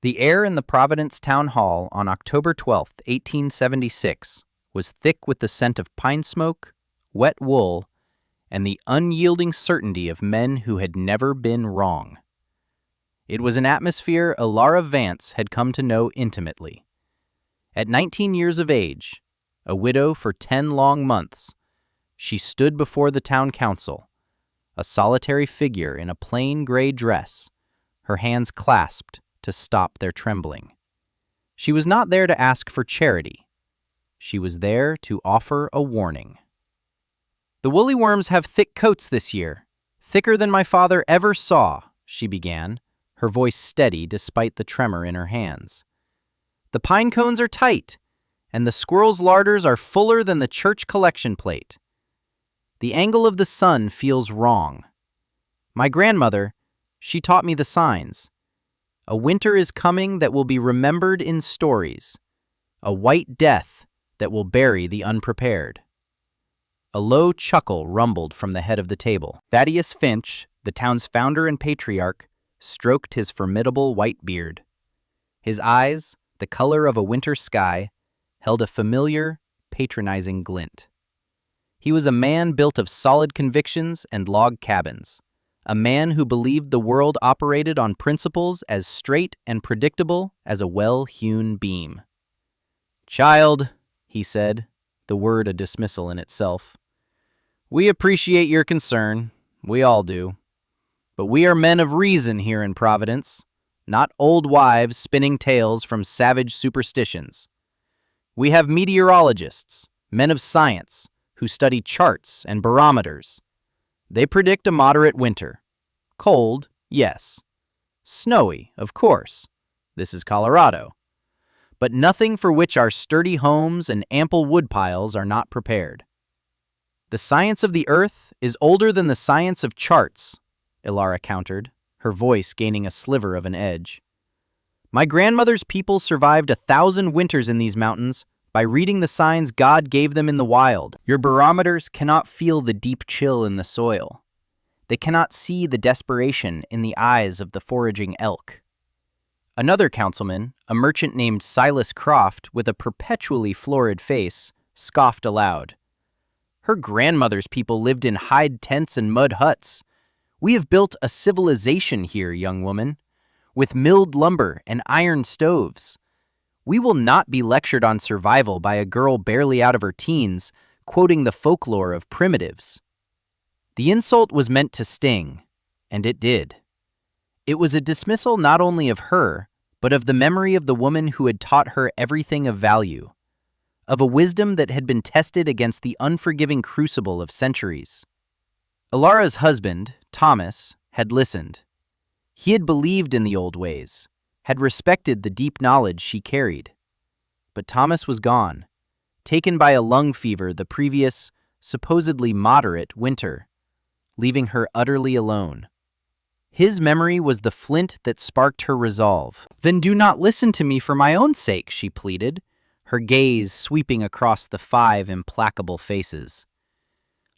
The air in the Providence Town Hall on October 12, 1876, was thick with the scent of pine smoke, wet wool, and the unyielding certainty of men who had never been wrong. It was an atmosphere Elara Vance had come to know intimately. At 19 years of age, a widow for 10 long months, she stood before the town council, a solitary figure in a plain gray dress, her hands clasped to stop their trembling. She was not there to ask for charity. She was there to offer a warning. "The woolly worms have thick coats this year, thicker than my father ever saw," she began, her voice steady despite the tremor in her hands. "The pine cones are tight, and the squirrels' larders are fuller than the church collection plate. The angle of the sun feels wrong. My grandmother, she taught me the signs. A winter is coming that will be remembered in stories, a white death that will bury the unprepared." A low chuckle rumbled from the head of the table. Thaddeus Finch, the town's founder and patriarch, stroked his formidable white beard. His eyes, the color of a winter sky, held a familiar, patronizing glint. He was a man built of solid convictions and log cabins, a man who believed the world operated on principles as straight and predictable as a well-hewn beam. "Child," he said, the word a dismissal in itself, "we appreciate your concern, we all do. But we are men of reason here in Providence, not old wives spinning tales from savage superstitions. We have meteorologists, men of science, who study charts and barometers. They predict a moderate winter. Cold, yes. Snowy, of course. This is Colorado. But nothing for which our sturdy homes and ample woodpiles are not prepared. The science of the earth is older than the science of charts," Elara countered, her voice gaining a sliver of an edge. "My grandmother's people survived 1,000 winters in these mountains by reading the signs God gave them in the wild. Your barometers cannot feel the deep chill in the soil. They cannot see the desperation in the eyes of the foraging elk." Another councilman, a merchant named Silas Croft with a perpetually florid face, scoffed aloud. "Her grandmother's people lived in hide tents and mud huts. We have built a civilization here, young woman, with milled lumber and iron stoves. We will not be lectured on survival by a girl barely out of her teens, quoting the folklore of primitives." The insult was meant to sting, and it did. It was a dismissal not only of her, but of the memory of the woman who had taught her everything of value, of a wisdom that had been tested against the unforgiving crucible of centuries. Elara's husband, Thomas, had listened. He had believed in the old ways, had respected the deep knowledge she carried. But Thomas was gone, taken by a lung fever the previous, supposedly moderate, winter, leaving her utterly alone. His memory was the flint that sparked her resolve. "Then do not listen to me for my own sake," she pleaded, her gaze sweeping across the 5 implacable faces.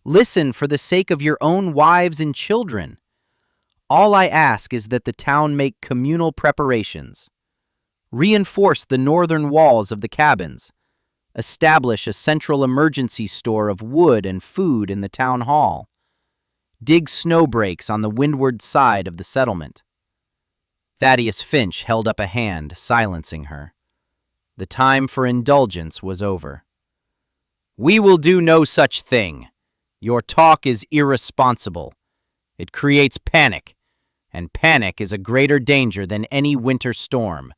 "Listen for the sake of your own wives and children. All I ask is that the town make communal preparations, reinforce the northern walls of the cabins, establish a central emergency store of wood and food in the town hall, dig snow breaks on the windward side of the settlement." Thaddeus Finch held up a hand, silencing her. The time for indulgence was over. "We will do no such thing. Your talk is irresponsible. It creates panic, and panic is a greater danger than any winter storm.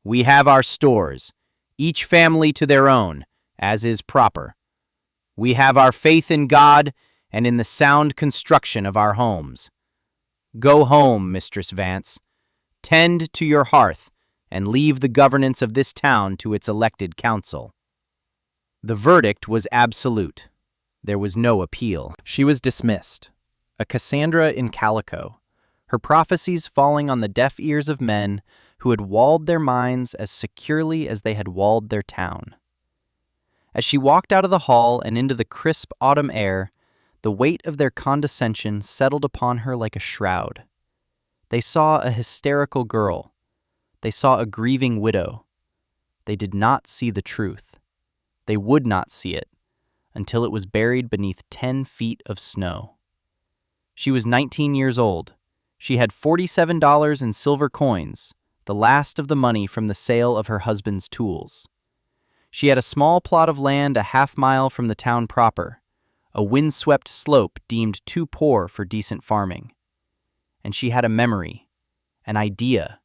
We have our stores, each family to their own, as is proper. We have our faith in God and in the sound construction of our homes. Go home, Mistress Vance. Tend to your hearth and leave the governance of this town to its elected council." The verdict was absolute. There was no appeal. She was dismissed, a Cassandra in calico, her prophecies falling on the deaf ears of men who had walled their minds as securely as they had walled their town. As she walked out of the hall and into the crisp autumn air, the weight of their condescension settled upon her like a shroud. They saw a hysterical girl, They saw a grieving widow. They did not see the truth. They would not see it until it was buried beneath 10 feet of snow. She was 19 years old. She had $47 in silver coins, the last of the money from the sale of her husband's tools. She had a small plot of land a half-mile from the town proper, a windswept slope deemed too poor for decent farming. And she had a memory, an idea,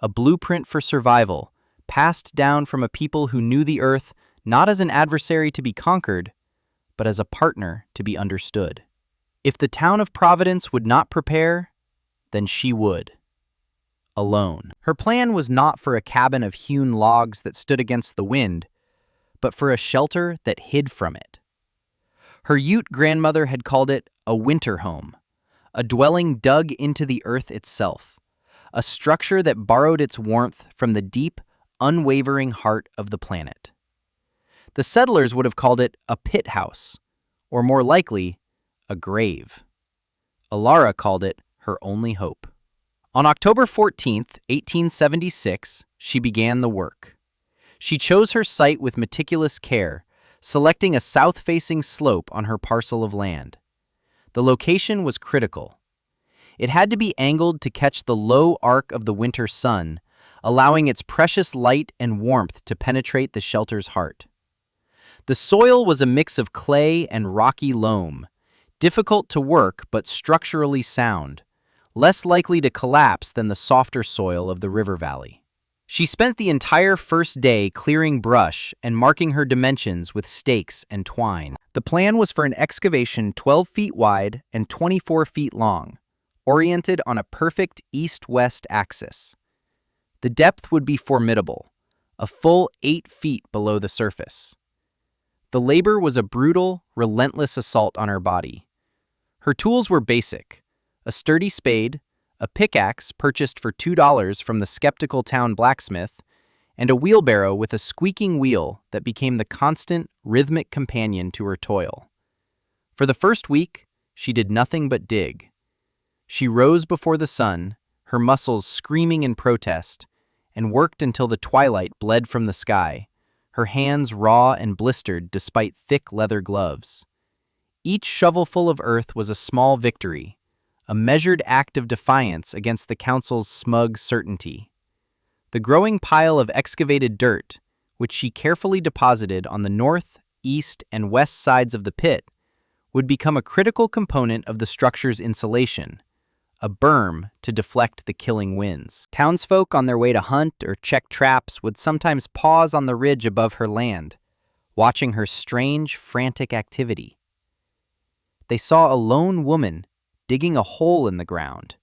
a blueprint for survival, passed down from a people who knew the earth not as an adversary to be conquered, but as a partner to be understood. If the town of Providence would not prepare, then she would. Alone. Her plan was not for a cabin of hewn logs that stood against the wind, but for a shelter that hid from it. Her Ute grandmother had called it a winter home, a dwelling dug into the earth itself, a structure that borrowed its warmth from the deep, unwavering heart of the planet. The settlers would have called it a pit house, or more likely, a grave. Alara called it her only hope. On October 14th, 1876, she began the work. She chose her site with meticulous care, selecting a south-facing slope on her parcel of land. The location was critical. It had to be angled to catch the low arc of the winter sun, allowing its precious light and warmth to penetrate the shelter's heart. The soil was a mix of clay and rocky loam, difficult to work but structurally sound, less likely to collapse than the softer soil of the river valley. She spent the entire first day clearing brush and marking her dimensions with stakes and twine. The plan was for an excavation 12 feet wide and 24 feet long, oriented on a perfect east-west axis. The depth would be formidable, a full 8 feet below the surface. The labor was a brutal, relentless assault on her body. Her tools were basic: a sturdy spade, a pickaxe purchased for $2 from the skeptical town blacksmith, and a wheelbarrow with a squeaking wheel that became the constant, rhythmic companion to her toil. For the first week, she did nothing but dig. She rose before the sun, her muscles screaming in protest, and worked until the twilight bled from the sky, her hands raw and blistered despite thick leather gloves. Each shovelful of earth was a small victory, a measured act of defiance against the council's smug certainty. The growing pile of excavated dirt, which she carefully deposited on the north, east, and west sides of the pit, would become a critical component of the structure's insulation, a berm to deflect the killing winds. Townsfolk on their way to hunt or check traps would sometimes pause on the ridge above her land, watching her strange, frantic activity. They saw a lone woman digging a hole in the ground.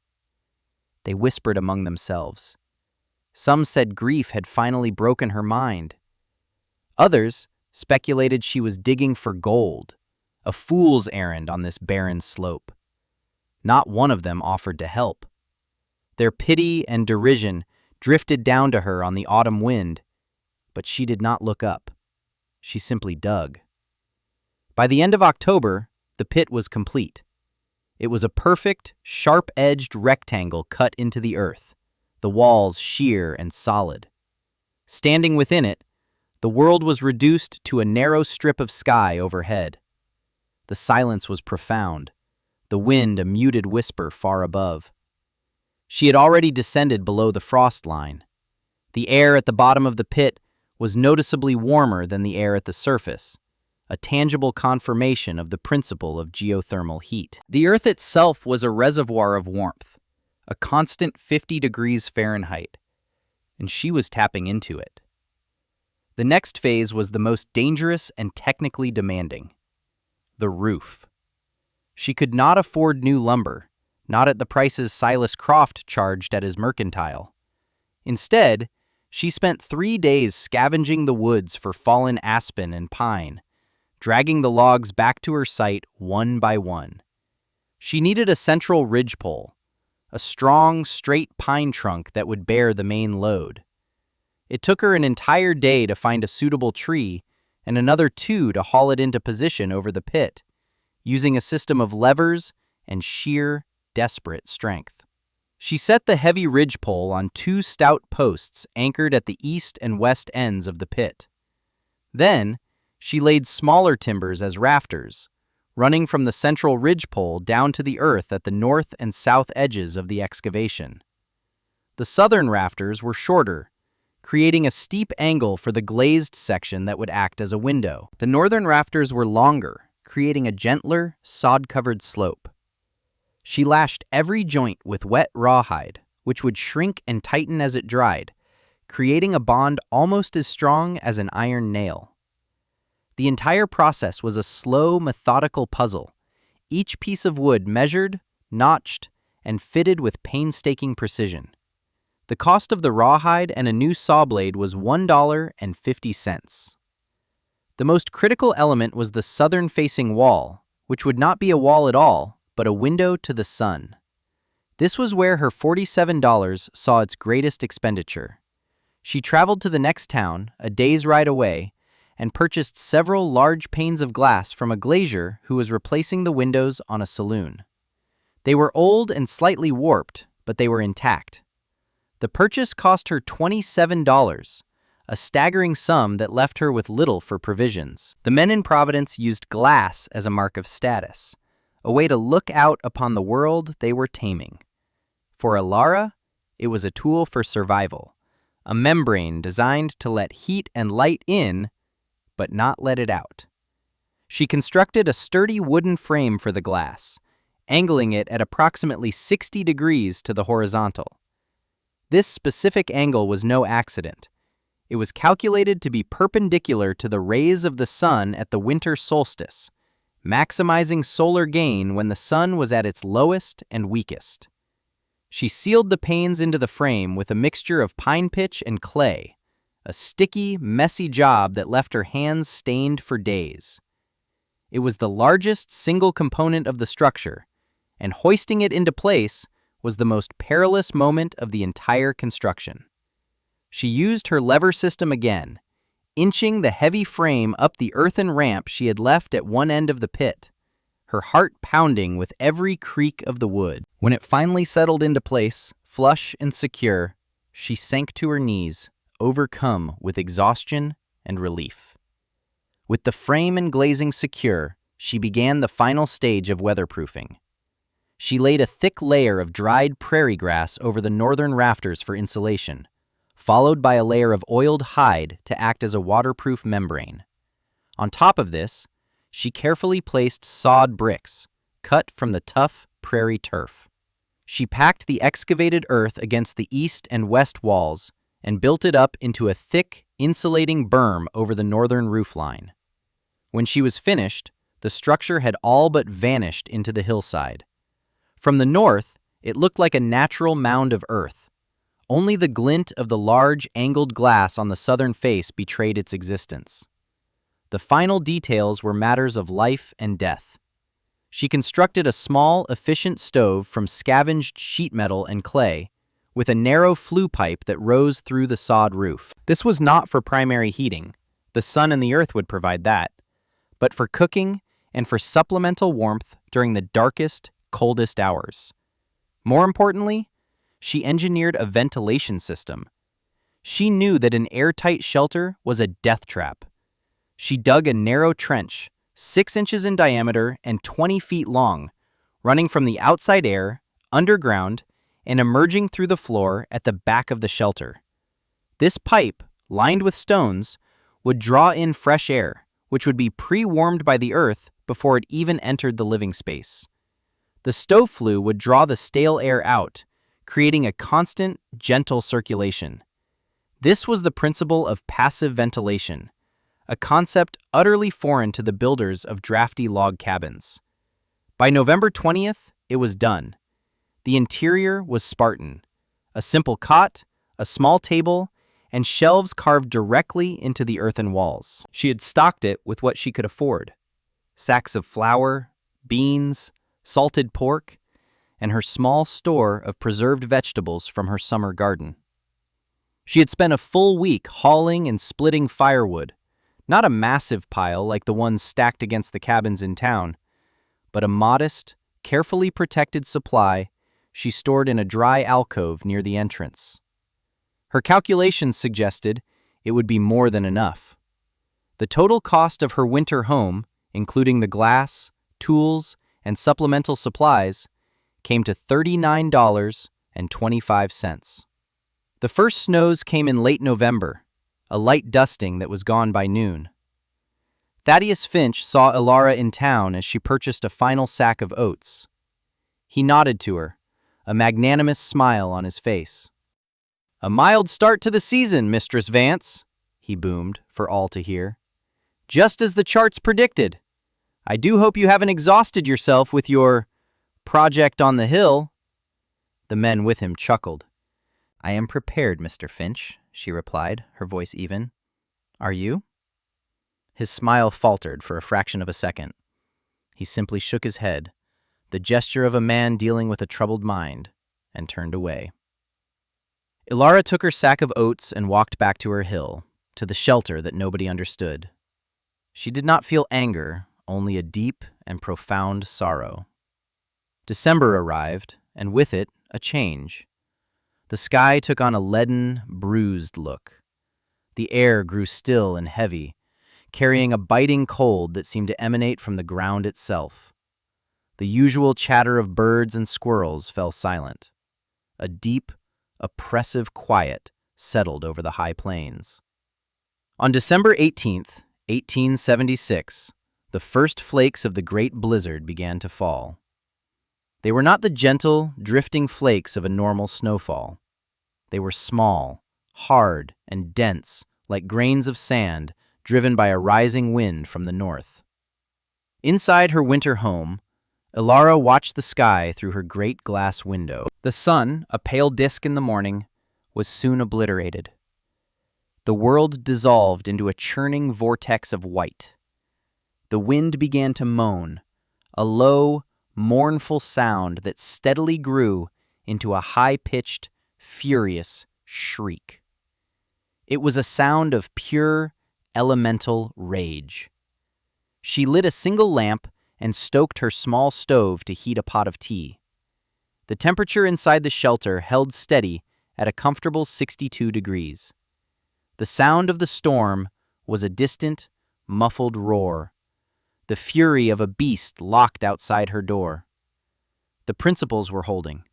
They whispered among themselves. Some said grief had finally broken her mind. Others speculated she was digging for gold, a fool's errand on this barren slope. Not one of them offered to help. Their pity and derision drifted down to her on the autumn wind, but she did not look up. She simply dug. By the end of October, the pit was complete. It was a perfect, sharp-edged rectangle cut into the earth, the walls sheer and solid. Standing within it, the world was reduced to a narrow strip of sky overhead. The silence was profound, the wind a muted whisper far above. She had already descended below the frost line. The air at the bottom of the pit was noticeably warmer than the air at the surface, a tangible confirmation of the principle of geothermal heat. The earth itself was a reservoir of warmth, a constant 50 degrees Fahrenheit, and she was tapping into it. The next phase was the most dangerous and technically demanding: the roof. She could not afford new lumber, not at the prices Silas Croft charged at his mercantile. Instead, she spent 3 days scavenging the woods for fallen aspen and pine, dragging the logs back to her site one by one. She needed a central ridgepole, a strong, straight pine trunk that would bear the main load. It took her an entire day to find a suitable tree and another 2 to haul it into position over the pit, using a system of levers and sheer, desperate strength. She set the heavy ridgepole on two stout posts anchored at the east and west ends of the pit. Then, she laid smaller timbers as rafters, running from the central ridgepole down to the earth at the north and south edges of the excavation. The southern rafters were shorter, creating a steep angle for the glazed section that would act as a window. The northern rafters were longer, creating a gentler, sod-covered slope. She lashed every joint with wet rawhide, which would shrink and tighten as it dried, creating a bond almost as strong as an iron nail. The entire process was a slow, methodical puzzle, each piece of wood measured, notched, and fitted with painstaking precision. The cost of the rawhide and a new saw blade was $1.50. The most critical element was the southern-facing wall, which would not be a wall at all, but a window to the sun. This was where her $47 saw its greatest expenditure. She traveled to the next town, a day's ride away, and purchased several large panes of glass from a glazier who was replacing the windows on a saloon. They were old and slightly warped, but they were intact. The purchase cost her $27, a staggering sum that left her with little for provisions. The men in Providence used glass as a mark of status, a way to look out upon the world they were taming. For Alara, it was a tool for survival, a membrane designed to let heat and light in, but not let it out. She constructed a sturdy wooden frame for the glass, angling it at approximately 60 degrees to the horizontal. This specific angle was no accident. It was calculated to be perpendicular to the rays of the sun at the winter solstice, maximizing solar gain when the sun was at its lowest and weakest. She sealed the panes into the frame with a mixture of pine pitch and clay, a sticky, messy job that left her hands stained for days. It was the largest single component of the structure, and hoisting it into place was the most perilous moment of the entire construction. She used her lever system again, inching the heavy frame up the earthen ramp she had left at one end of the pit, her heart pounding with every creak of the wood. When it finally settled into place, flush and secure, she sank to her knees, overcome with exhaustion and relief. With the frame and glazing secure, she began the final stage of weatherproofing. She laid a thick layer of dried prairie grass over the northern rafters for insulation, followed by a layer of oiled hide to act as a waterproof membrane. On top of this, she carefully placed sawed bricks, cut from the tough prairie turf. She packed the excavated earth against the east and west walls and built it up into a thick, insulating berm over the northern roofline. When she was finished, the structure had all but vanished into the hillside. From the north, it looked like a natural mound of earth. Only the glint of the large, angled glass on the southern face betrayed its existence. The final details were matters of life and death. She constructed a small, efficient stove from scavenged sheet metal and clay, with a narrow flue pipe that rose through the sod roof. This was not for primary heating. The sun and the earth would provide that, but for cooking and for supplemental warmth during the darkest, coldest hours. More importantly, she engineered a ventilation system. She knew that an airtight shelter was a death trap. She dug a narrow trench, 6 inches in diameter and 20 feet long, running from the outside air, underground, and emerging through the floor at the back of the shelter. This pipe, lined with stones, would draw in fresh air, which would be pre-warmed by the earth before it even entered the living space. The stove flue would draw the stale air out, creating a constant, gentle circulation. This was the principle of passive ventilation, a concept utterly foreign to the builders of drafty log cabins. By November 20th, it was done. The interior was Spartan: a simple cot, a small table, and shelves carved directly into the earthen walls. She had stocked it with what she could afford: sacks of flour, beans, salted pork, and her small store of preserved vegetables from her summer garden. She had spent a full week hauling and splitting firewood, not a massive pile like the ones stacked against the cabins in town, but a modest, carefully protected supply she stored in a dry alcove near the entrance. Her calculations suggested it would be more than enough. The total cost of her winter home, including the glass, tools, and supplemental supplies, came to $39.25. The first snows came in late November, a light dusting that was gone by noon. Thaddeus Finch saw Elara in town as she purchased a final sack of oats. He nodded to her, a magnanimous smile on his face. "A mild start to the season, Mistress Vance," he boomed for all to hear. "Just as the charts predicted. I do hope you haven't exhausted yourself with your project on the hill." The men with him chuckled. "I am prepared, Mr. Finch," she replied, her voice even. "Are you?" His smile faltered for a fraction of a second. He simply shook his head, the gesture of a man dealing with a troubled mind, and turned away. Elara took her sack of oats and walked back to her hill, to the shelter that nobody understood. She did not feel anger, only a deep and profound sorrow. December arrived, and with it, a change. The sky took on a leaden, bruised look. The air grew still and heavy, carrying a biting cold that seemed to emanate from the ground itself. The usual chatter of birds and squirrels fell silent. A deep, oppressive quiet settled over the high plains. On December 18th, 1876, the first flakes of the great blizzard began to fall. They were not the gentle, drifting flakes of a normal snowfall. They were small, hard, and dense, like grains of sand driven by a rising wind from the north. Inside her winter home, Elara watched the sky through her great glass window. The sun, a pale disk in the morning, was soon obliterated. The world dissolved into a churning vortex of white. The wind began to moan, a low, mournful sound that steadily grew into a high-pitched, furious shriek. It was a sound of pure, elemental rage. She lit a single lamp and stoked her small stove to heat a pot of tea. The temperature inside the shelter held steady at a comfortable 62 degrees. The sound of the storm was a distant, muffled roar, the fury of a beast locked outside her door. The principles were holding.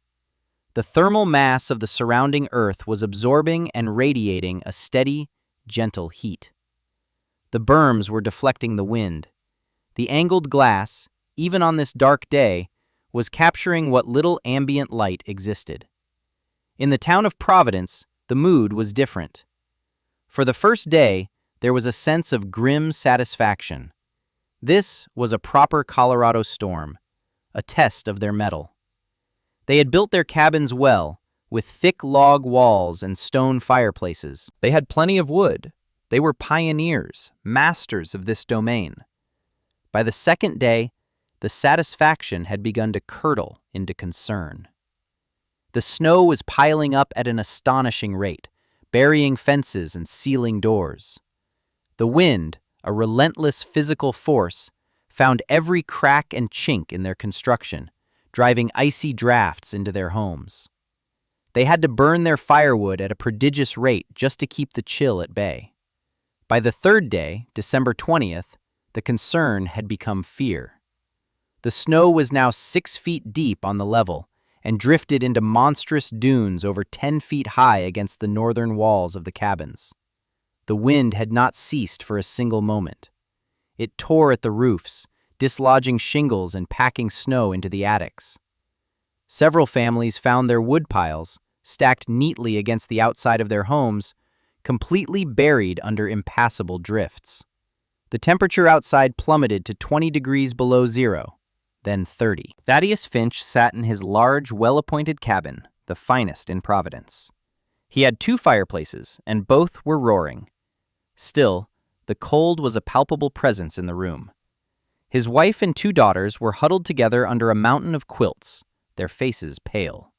The thermal mass of the surrounding earth was absorbing and radiating a steady, gentle heat. The berms were deflecting the wind. The angled glass, even on this dark day, was capturing what little ambient light existed. In the town of Providence, the mood was different. For the first day, there was a sense of grim satisfaction. This was a proper Colorado storm, a test of their mettle. They had built their cabins well, with thick log walls and stone fireplaces. They had plenty of wood. They were pioneers, masters of this domain. By the second day, the satisfaction had begun to curdle into concern. The snow was piling up at an astonishing rate, burying fences and sealing doors. The wind, a relentless physical force, found every crack and chink in their construction, driving icy drafts into their homes. They had to burn their firewood at a prodigious rate just to keep the chill at bay. By the third day, December 20th, the concern had become fear. The snow was now 6 feet deep on the level and drifted into monstrous dunes over 10 feet high against the northern walls of the cabins. The wind had not ceased for a single moment. It tore at the roofs, dislodging shingles and packing snow into the attics. Several families found their wood piles, stacked neatly against the outside of their homes, completely buried under impassable drifts. The temperature outside plummeted to 20 degrees below zero, then 30. Thaddeus Finch sat in his large, well-appointed cabin, the finest in Providence. He had 2 fireplaces, and both were roaring. Still, the cold was a palpable presence in the room. His wife and 2 daughters were huddled together under a mountain of quilts, their faces pale.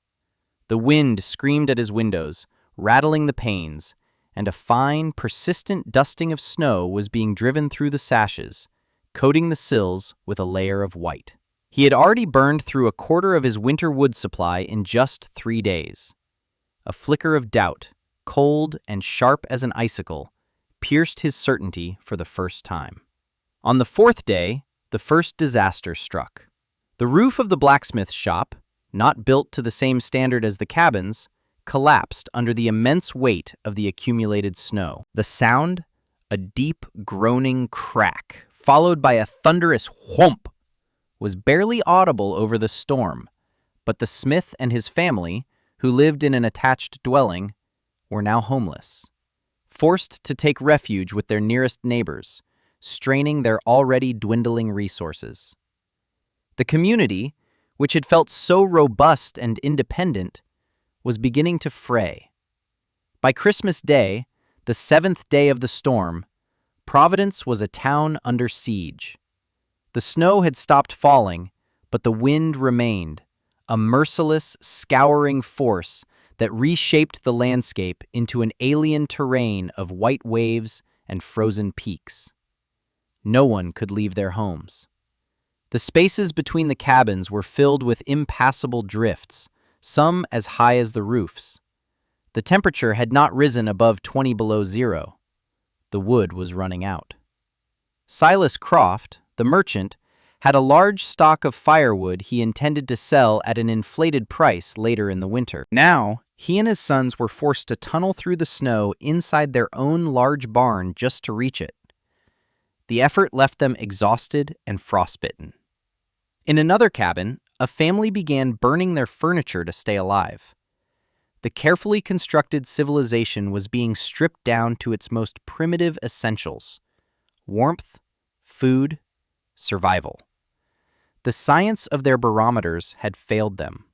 The wind screamed at his windows, rattling the panes, and a fine, persistent dusting of snow was being driven through the sashes, coating the sills with a layer of white. He had already burned through a quarter of his winter wood supply in just 3 days. A flicker of doubt, cold and sharp as an icicle, pierced his certainty for the first time. On the 4th day, the first disaster struck. The roof of the blacksmith shop, not built to the same standard as the cabins, collapsed under the immense weight of the accumulated snow. The sound, a deep, groaning crack, followed by a thunderous whomp, was barely audible over the storm, but the smith and his family, who lived in an attached dwelling, were now homeless, forced to take refuge with their nearest neighbors, straining their already dwindling resources. The community, which had felt so robust and independent, was beginning to fray. By Christmas Day, the 7th day of the storm, Providence was a town under siege. The snow had stopped falling, but the wind remained, a merciless, scouring force that reshaped the landscape into an alien terrain of white waves and frozen peaks. No one could leave their homes. The spaces between the cabins were filled with impassable drifts, some as high as the roofs. The temperature had not risen above 20 below zero. The wood was running out. Silas Croft, the merchant, had a large stock of firewood he intended to sell at an inflated price later in the winter. Now, he and his sons were forced to tunnel through the snow inside their own large barn just to reach it. The effort left them exhausted and frostbitten. In another cabin, a family began burning their furniture to stay alive. The carefully constructed civilization was being stripped down to its most primitive essentials: warmth, food, survival. The science of their barometers had failed them.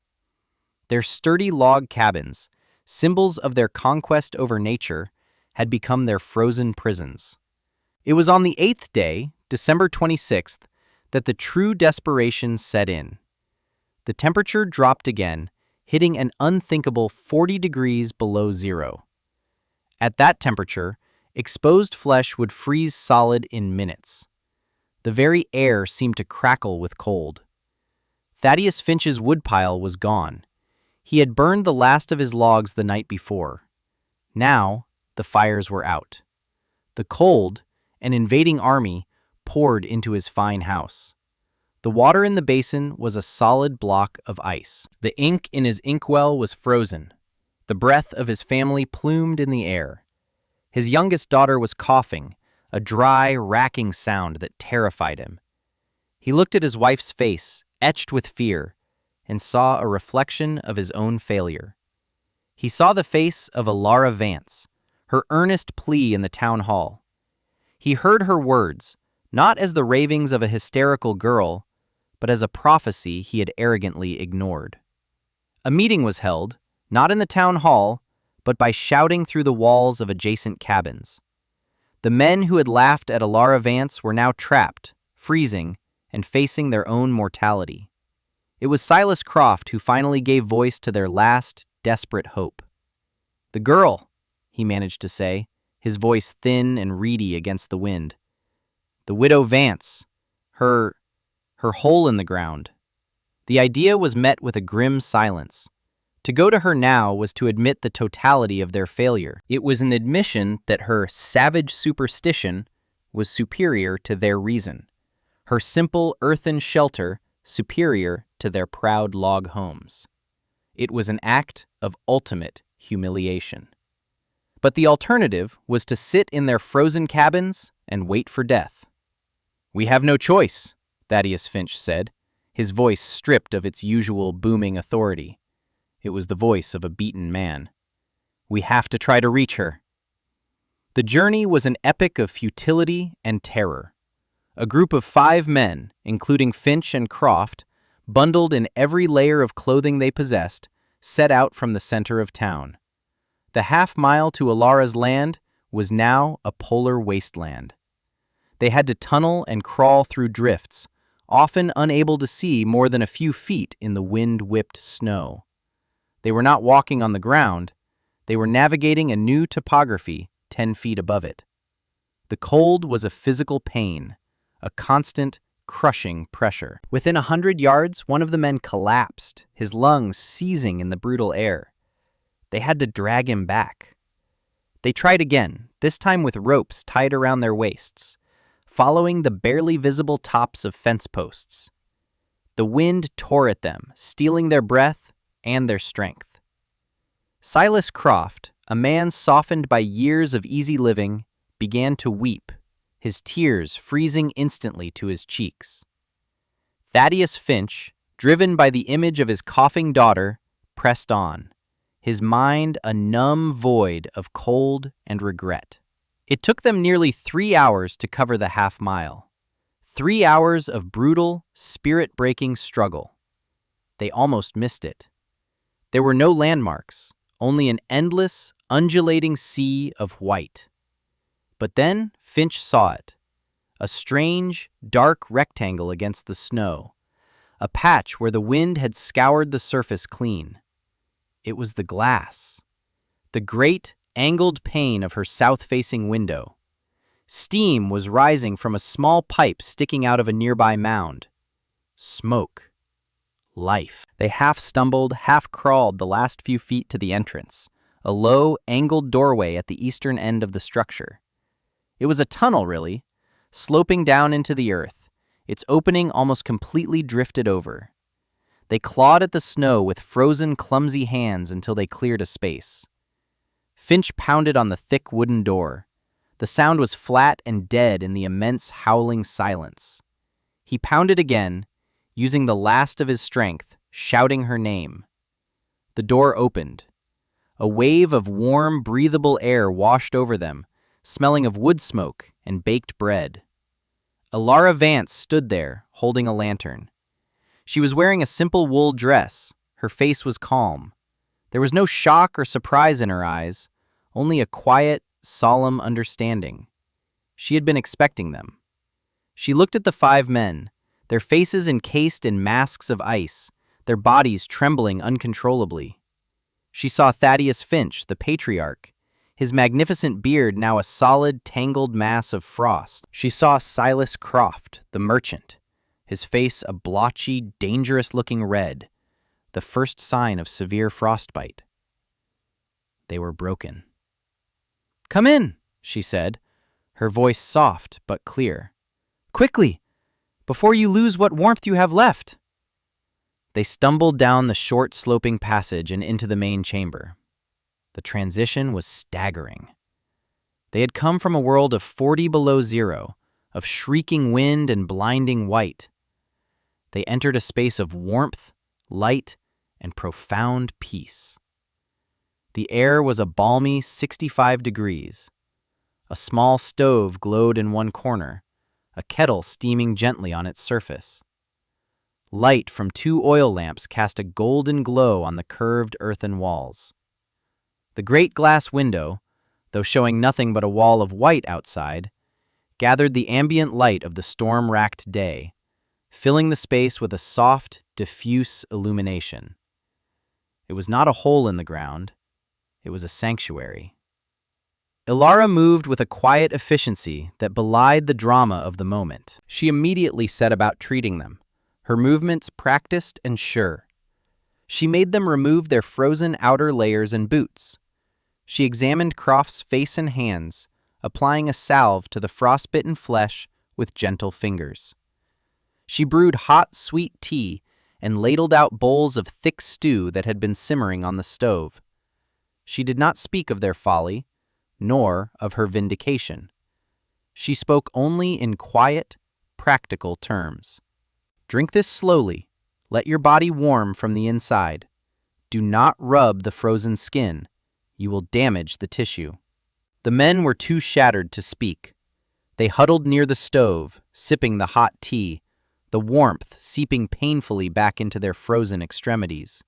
Their sturdy log cabins, symbols of their conquest over nature, had become their frozen prisons. It was on the 8th day, December 26th, that the true desperation set in. The temperature dropped again, hitting an unthinkable 40 degrees below zero. At that temperature, exposed flesh would freeze solid in minutes. The very air seemed to crackle with cold. Thaddeus Finch's woodpile was gone. He had burned the last of his logs the night before. Now, the fires were out. The cold, an invading army, poured into his fine house. The water in the basin was a solid block of ice. The ink in his inkwell was frozen. The breath of his family plumed in the air. His youngest daughter was coughing, a dry, racking sound that terrified him. He looked at his wife's face, etched with fear, and saw a reflection of his own failure. He saw the face of Alara Vance, her earnest plea in the town hall. He heard her words, not as the ravings of a hysterical girl, but as a prophecy he had arrogantly ignored. A meeting was held, not in the town hall, but by shouting through the walls of adjacent cabins. The men who had laughed at Alara Vance were now trapped, freezing, and facing their own mortality. It was Silas Croft who finally gave voice to their last, desperate hope. "The girl," he managed to say, his voice thin and reedy against the wind. "The widow Vance. Her hole in the ground." The idea was met with a grim silence. To go to her now was to admit the totality of their failure. It was an admission that her savage superstition was superior to their reason, her simple earthen shelter superior to their proud log homes. It was an act of ultimate humiliation. But the alternative was to sit in their frozen cabins and wait for death. "We have no choice," Thaddeus Finch said, his voice stripped of its usual booming authority. It was the voice of a beaten man. "We have to try to reach her." The journey was an epic of futility and terror. A group of 5 men, including Finch and Croft, bundled in every layer of clothing they possessed, set out from the center of town. The half-mile to Alara's land was now a polar wasteland. They had to tunnel and crawl through drifts, often unable to see more than a few feet in the wind-whipped snow. They were not walking on the ground, they were navigating a new topography 10 feet above it. The cold was a physical pain, a constant, crushing pressure. Within 100 yards, one of the men collapsed, his lungs seizing in the brutal air. They had to drag him back. They tried again, this time with ropes tied around their waists, following the barely visible tops of fence posts. The wind tore at them, stealing their breath and their strength. Silas Croft, a man softened by years of easy living, began to weep, his tears freezing instantly to his cheeks. Thaddeus Finch, driven by the image of his coughing daughter, pressed on, his mind a numb void of cold and regret. It took them nearly 3 hours to cover the half-mile. 3 hours of brutal, spirit-breaking struggle. They almost missed it. There were no landmarks, only an endless, undulating sea of white. But then Finch saw it. A strange, dark rectangle against the snow. A patch where the wind had scoured the surface clean. It was the glass. The great, angled pane of her south-facing window. Steam was rising from a small pipe sticking out of a nearby mound. Smoke. Life. They half stumbled, half crawled the last few feet to the entrance, a low, angled doorway at the eastern end of the structure. It was a tunnel, really, sloping down into the earth, its opening almost completely drifted over. They clawed at the snow with frozen, clumsy hands until they cleared a space. Finch pounded on the thick wooden door. The sound was flat and dead in the immense, howling silence. He pounded again, using the last of his strength, shouting her name. The door opened. A wave of warm, breathable air washed over them, smelling of wood smoke and baked bread. Elara Vance stood there, holding a lantern. She was wearing a simple wool dress. Her face was calm. There was no shock or surprise in her eyes, only a quiet, solemn understanding. She had been expecting them. She looked at the 5 men, their faces encased in masks of ice, their bodies trembling uncontrollably. She saw Thaddeus Finch, the patriarch, his magnificent beard now a solid, tangled mass of frost. She saw Silas Croft, the merchant, his face a blotchy, dangerous-looking red, the first sign of severe frostbite. They were broken. "Come in," she said, her voice soft but clear. "Quickly, before you lose what warmth you have left." They stumbled down the short, sloping passage and into the main chamber. The transition was staggering. They had come from a world of 40 below zero, of shrieking wind and blinding white. They entered a space of warmth, light, and profound peace. The air was a balmy 65 degrees. A small stove glowed in one corner, a kettle steaming gently on its surface. Light from 2 oil lamps cast a golden glow on the curved earthen walls. The great glass window, though showing nothing but a wall of white outside, gathered the ambient light of the storm-racked day, filling the space with a soft, diffuse illumination. It was not a hole in the ground. It was a sanctuary. Elara moved with a quiet efficiency that belied the drama of the moment. She immediately set about treating them, her movements practiced and sure. She made them remove their frozen outer layers and boots. She examined Croft's face and hands, applying a salve to the frostbitten flesh with gentle fingers. She brewed hot, sweet tea and ladled out bowls of thick stew that had been simmering on the stove. She did not speak of their folly, nor of her vindication. She spoke only in quiet, practical terms. "Drink this slowly. Let your body warm from the inside. Do not rub the frozen skin. You will damage the tissue." The men were too shattered to speak. They huddled near the stove, sipping the hot tea, the warmth seeping painfully back into their frozen extremities.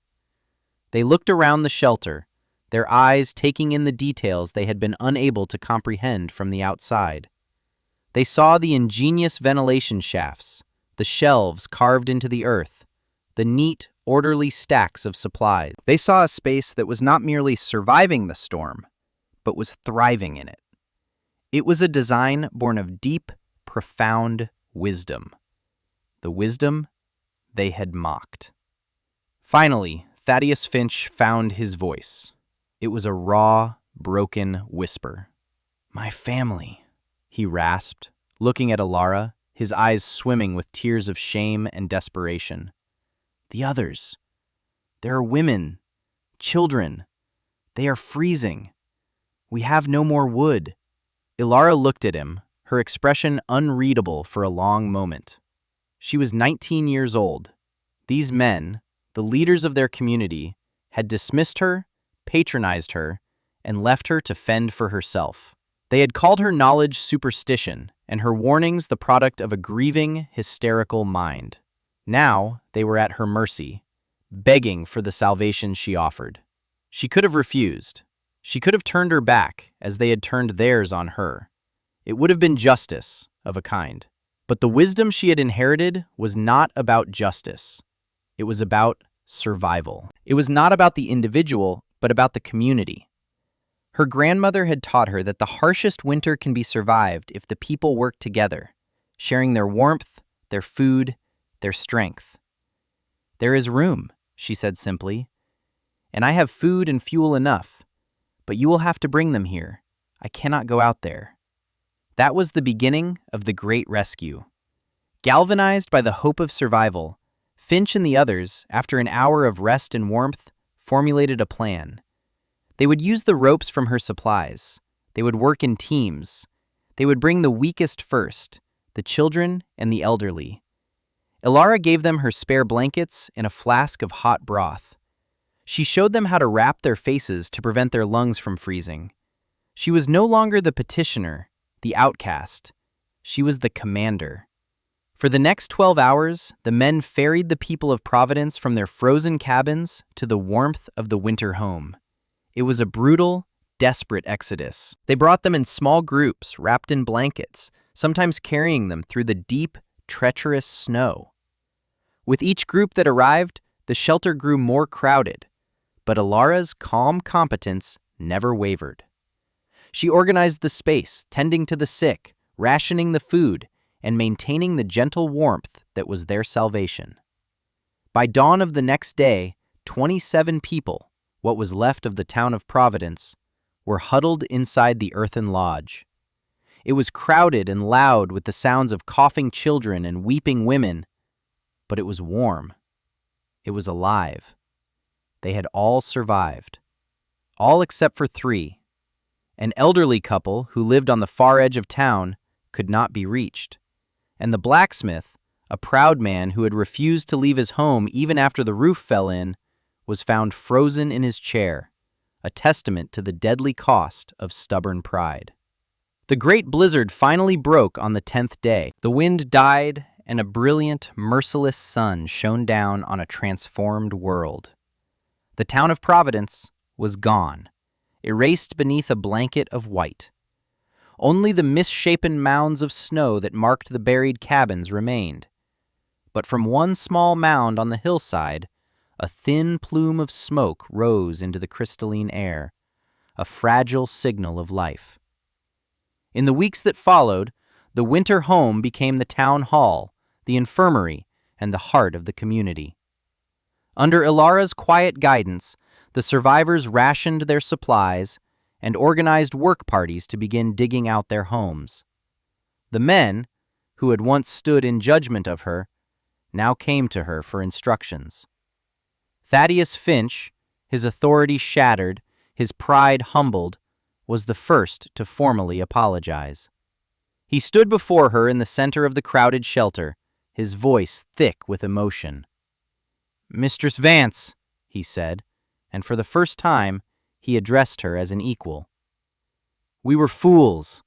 They looked around the shelter, their eyes taking in the details they had been unable to comprehend from the outside. They saw the ingenious ventilation shafts, the shelves carved into the earth, the neat, orderly stacks of supplies. They saw a space that was not merely surviving the storm, but was thriving in it. It was a design born of deep, profound wisdom. the wisdom they had mocked. Finally, Thaddeus Finch found his voice. It was a raw, broken whisper. "My family," he rasped, looking at Alara, his eyes swimming with tears of shame and desperation. "The others. There are women, children. They are freezing. We have no more wood." Ilara looked at him, her expression unreadable for a long moment. She was 19 years old. These men, the leaders of their community, had dismissed her, patronized her, and left her to fend for herself. They had called her knowledge superstition, and her warnings the product of a grieving, hysterical mind. Now they were at her mercy, begging for the salvation she offered. She could have refused. She could have turned her back, as they had turned theirs on her. It would have been justice, of a kind. But the wisdom she had inherited was not about justice. It was about survival. It was not about the individual, but about the community. Her grandmother had taught her that the harshest winter can be survived if the people work together, sharing their warmth, their food, their strength. "There is room," she said simply, "and I have food and fuel enough, but you will have to bring them here. I cannot go out there." That was the beginning of the Great Rescue. Galvanized by the hope of survival, Finch and the others, after an hour of rest and warmth, formulated a plan. They would use the ropes from her supplies. They would work in teams. They would bring the weakest first, the children and the elderly. Ilara gave them her spare blankets and a flask of hot broth. She showed them how to wrap their faces to prevent their lungs from freezing. She was no longer the petitioner, the outcast. She was the commander. For the next 12 hours, the men ferried the people of Providence from their frozen cabins to the warmth of the winter home. It was a brutal, desperate exodus. They brought them in small groups, wrapped in blankets, sometimes carrying them through the deep, treacherous snow. With each group that arrived, the shelter grew more crowded, but Ilara's calm competence never wavered. She organized the space, tending to the sick, rationing the food, and maintaining the gentle warmth that was their salvation. By dawn of the next day, 27 people, what was left of the town of Providence, were huddled inside the earthen lodge. It was crowded and loud with the sounds of coughing children and weeping women, but it was warm. It was alive. They had all survived. All except for 3. An elderly couple who lived on the far edge of town could not be reached, and the blacksmith, a proud man who had refused to leave his home even after the roof fell in, was found frozen in his chair, a testament to the deadly cost of stubborn pride. The great blizzard finally broke on the 10th day. The wind died, and a brilliant, merciless sun shone down on a transformed world. The town of Providence was gone, erased beneath a blanket of white. Only the misshapen mounds of snow that marked the buried cabins remained. But from one small mound on the hillside, a thin plume of smoke rose into the crystalline air, a fragile signal of life. In the weeks that followed, the winter home became the town hall, the infirmary, and the heart of the community. Under Ilara's quiet guidance, the survivors rationed their supplies and organized work parties to begin digging out their homes. The men, who had once stood in judgment of her, now came to her for instructions. Thaddeus Finch, his authority shattered, his pride humbled, was the first to formally apologize. He stood before her in the center of the crowded shelter, his voice thick with emotion. "Mistress Vance," he said, and for the first time, he addressed her as an equal. "We were fools.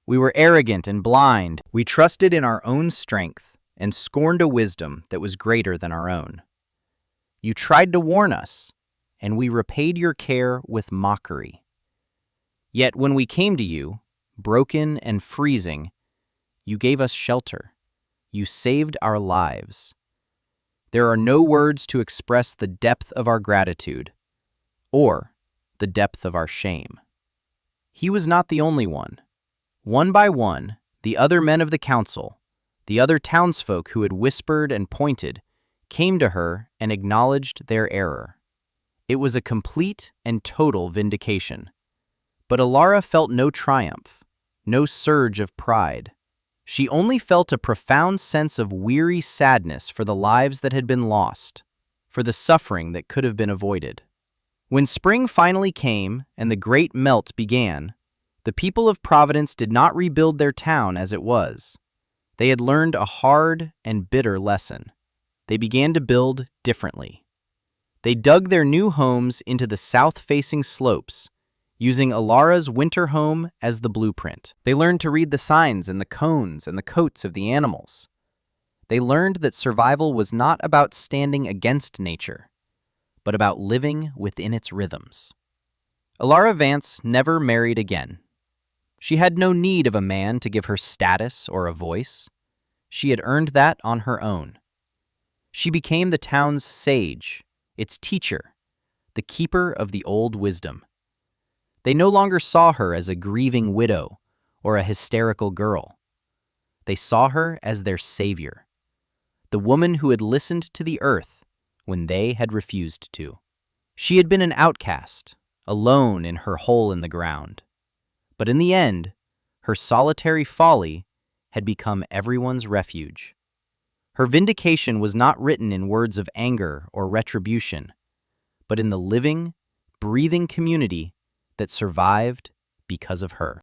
We were arrogant and blind. We trusted in our own strength and scorned a wisdom that was greater than our own. You tried to warn us, and we repaid your care with mockery. Yet when we came to you, broken and freezing, you gave us shelter. You saved our lives. There are no words to express the depth of our gratitude, or the depth of our shame." He was not the only one. One by one, the other men of the council, The other townsfolk who had whispered and pointed came to her and acknowledged their error. It was a complete and total vindication. But Alara felt no triumph, no surge of pride. She only felt a profound sense of weary sadness for the lives that had been lost, for the suffering that could have been avoided. When spring finally came and the great melt began, the people of Providence did not rebuild their town as it was. They had learned a hard and bitter lesson. They began to build differently. They dug their new homes into the south-facing slopes, using Alara's winter home as the blueprint. They learned to read the signs and the cones and the coats of the animals. They learned that survival was not about standing against nature, but about living within its rhythms. Alara Vance never married again. She had no need of a man to give her status or a voice. She had earned that on her own. She became the town's sage, its teacher, the keeper of the old wisdom. They no longer saw her as a grieving widow or a hysterical girl. They saw her as their savior, the woman who had listened to the earth when they had refused to. She had been an outcast, alone in her hole in the ground. But in the end, her solitary folly had become everyone's refuge. Her vindication was not written in words of anger or retribution, but in the living, breathing community that survived because of her.